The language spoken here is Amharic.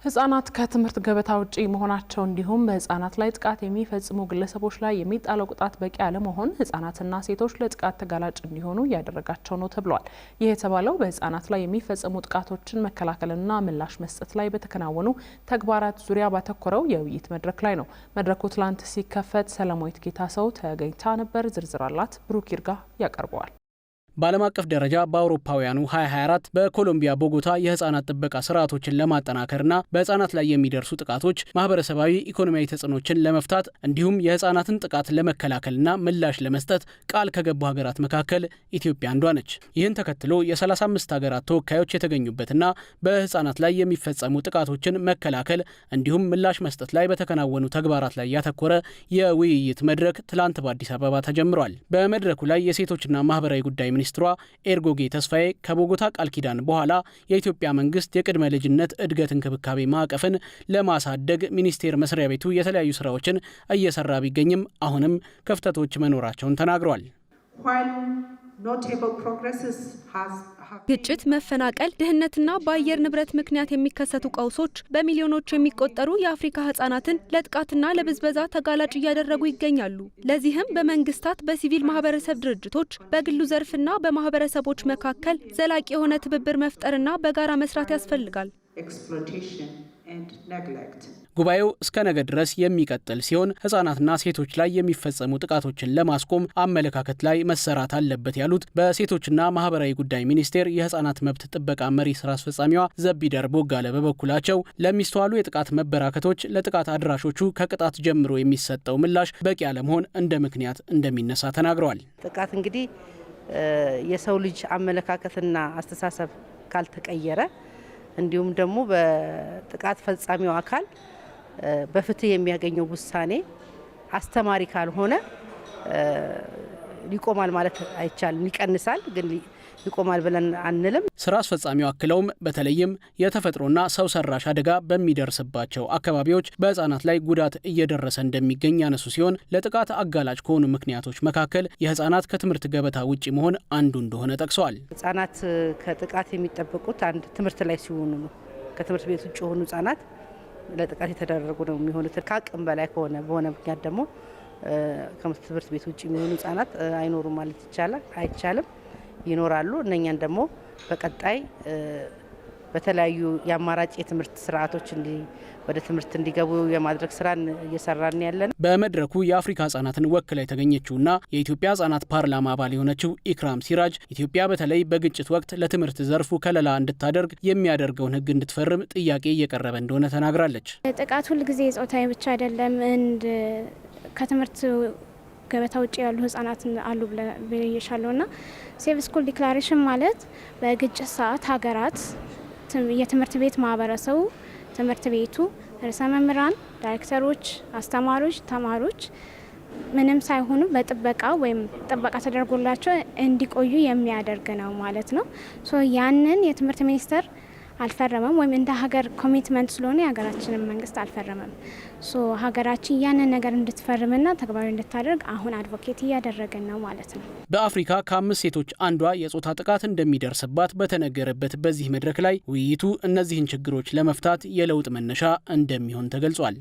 ህጻናት ከትምህርት ገበታ ውጪ መሆናቸው እንዲሁም በህጻናት ላይ ጥቃት የሚፈጽሙ ግለሰቦች ላይ የሚጣለው ቅጣት በቂ አለመሆን ህጻናትና ሴቶች ለጥቃት ተጋላጭ እንዲሆኑ ያደረጋቸው ነው ተብሏል። ይህ የተባለው በህጻናት ላይ የሚፈጸሙ ጥቃቶችን መከላከልና ምላሽ መስጠት ላይ በተከናወኑ ተግባራት ዙሪያ ባተኮረው የውይይት መድረክ ላይ ነው። መድረኩ ትላንት ሲከፈት ሰላማዊት ጌታሰው ተገኝታ ነበር። ዝርዝር አላት። ብሩክ ይርጋ ያቀርበዋል። በዓለም አቀፍ ደረጃ በአውሮፓውያኑ 2024 በኮሎምቢያ ቦጎታ የህፃናት ጥበቃ ስርዓቶችን ለማጠናከርና በህፃናት ላይ የሚደርሱ ጥቃቶች ማህበረሰባዊ ኢኮኖሚያዊ ተጽዕኖችን ለመፍታት እንዲሁም የህፃናትን ጥቃት ለመከላከልና ምላሽ ለመስጠት ቃል ከገቡ ሀገራት መካከል ኢትዮጵያ አንዷ ነች። ይህን ተከትሎ የ35 ሀገራት ተወካዮች የተገኙበትና በህፃናት ላይ የሚፈጸሙ ጥቃቶችን መከላከል እንዲሁም ምላሽ መስጠት ላይ በተከናወኑ ተግባራት ላይ ያተኮረ የውይይት መድረክ ትላንት በአዲስ አበባ ተጀምሯል። በመድረኩ ላይ የሴቶችና ማህበራዊ ጉዳይ ሚኒስትሯ ኤርጎጌ ተስፋዬ ከቦጎታ ቃል ኪዳን በኋላ የኢትዮጵያ መንግስት የቅድመ ልጅነት እድገት እንክብካቤ ማዕቀፍን ለማሳደግ ሚኒስቴር መስሪያ ቤቱ የተለያዩ ስራዎችን እየሰራ ቢገኝም አሁንም ክፍተቶች መኖራቸውን ተናግሯል። ግጭት፣ መፈናቀል፣ ድህነትና በአየር ንብረት ምክንያት የሚከሰቱ ቀውሶች በሚሊዮኖች የሚቆጠሩ የአፍሪካ ህጻናትን ለጥቃትና ለብዝበዛ ተጋላጭ እያደረጉ ይገኛሉ። ለዚህም በመንግስታት፣ በሲቪል ማህበረሰብ ድርጅቶች፣ በግሉ ዘርፍና በማህበረሰቦች መካከል ዘላቂ የሆነ ትብብር መፍጠርና በጋራ መስራት ያስፈልጋል። ጉባኤው እስከ ነገ ድረስ የሚቀጥል ሲሆን ህጻናትና ሴቶች ላይ የሚፈጸሙ ጥቃቶችን ለማስቆም አመለካከት ላይ መሰራት አለበት ያሉት በሴቶችና ማህበራዊ ጉዳይ ሚኒስቴር የህጻናት መብት ጥበቃ መሪ ስራ አስፈጻሚዋ ዘቢደር ቦጋለ በበኩላቸው ለሚስተዋሉ የጥቃት መበራከቶች ለጥቃት አድራሾቹ ከቅጣት ጀምሮ የሚሰጠው ምላሽ በቂ አለመሆን እንደ ምክንያት እንደሚነሳ ተናግረዋል። ጥቃት እንግዲህ የሰው ልጅ አመለካከትና አስተሳሰብ ካልተቀየረ እንዲሁም ደግሞ በጥቃት ፈጻሚው አካል በፍትህ የሚያገኘው ውሳኔ አስተማሪ ካልሆነ ሊቆማል ማለት አይቻልም። ይቀንሳል፣ ግን ሊቆማል ብለን አንልም። ስራ አስፈጻሚው አክለውም በተለይም የተፈጥሮና ሰው ሰራሽ አደጋ በሚደርስባቸው አካባቢዎች በህፃናት ላይ ጉዳት እየደረሰ እንደሚገኝ ያነሱ ሲሆን ለጥቃት አጋላጭ ከሆኑ ምክንያቶች መካከል የህፃናት ከትምህርት ገበታ ውጪ መሆን አንዱ እንደሆነ ጠቅሰዋል። ህፃናት ከጥቃት የሚጠበቁት አንድ ትምህርት ላይ ሲሆኑ ነው። ከትምህርት ቤት ውጭ የሆኑ ህፃናት ለጥቃት የተደረጉ ነው የሚሆኑት። ከአቅም በላይ ከሆነ በሆነ ምክንያት ደግሞ ከትምህርት ቤት ውጭ የሚሆኑ ህፃናት አይኖሩም ማለት ይቻላል አይቻልም፣ ይኖራሉ። እነኛን ደግሞ በቀጣይ በተለያዩ የአማራጭ የትምህርት ስርዓቶች ወደ ትምህርት እንዲገቡ የማድረግ ስራን እየሰራን ያለን። በመድረኩ የአፍሪካ ህጻናትን ወክላ የተገኘችውና የኢትዮጵያ ህጻናት ፓርላማ አባል የሆነችው ኢክራም ሲራጅ ኢትዮጵያ በተለይ በግጭት ወቅት ለትምህርት ዘርፉ ከለላ እንድታደርግ የሚያደርገውን ህግ እንድትፈርም ጥያቄ እየቀረበ እንደሆነ ተናግራለች። ጥቃት ሁልጊዜ ጾታዊ ብቻ አይደለም። ከትምህርት ገበታ ውጭ ያሉ ህጻናት አሉ ብለሻለውና ሴፍ ስኩል ዲክላሬሽን ማለት በግጭት ሰዓት ሀገራት የትምህርት ቤት ማህበረሰቡ፣ ትምህርት ቤቱ፣ ርዕሰ መምህራን፣ ዳይሬክተሮች፣ አስተማሪዎች፣ ተማሪዎች ምንም ሳይሆኑ በጥበቃ ወይም ጥበቃ ተደርጎላቸው እንዲቆዩ የሚያደርግ ነው ማለት ነው። ያንን የትምህርት ሚኒስቴር አልፈረመም፣ ወይም እንደ ሀገር ኮሚትመንት ስለሆነ የሀገራችንን መንግስት አልፈረመም። ሀገራችን ያንን ነገር እንድትፈርምና ተግባራዊ እንድታደርግ አሁን አድቮኬት እያደረገን ነው ማለት ነው። በአፍሪካ ከ5 ሴቶች አንዷ የጾታ ጥቃት እንደሚደርስባት በተነገረበት በዚህ መድረክ ላይ ውይይቱ እነዚህን ችግሮች ለመፍታት የለውጥ መነሻ እንደሚሆን ተገልጿል።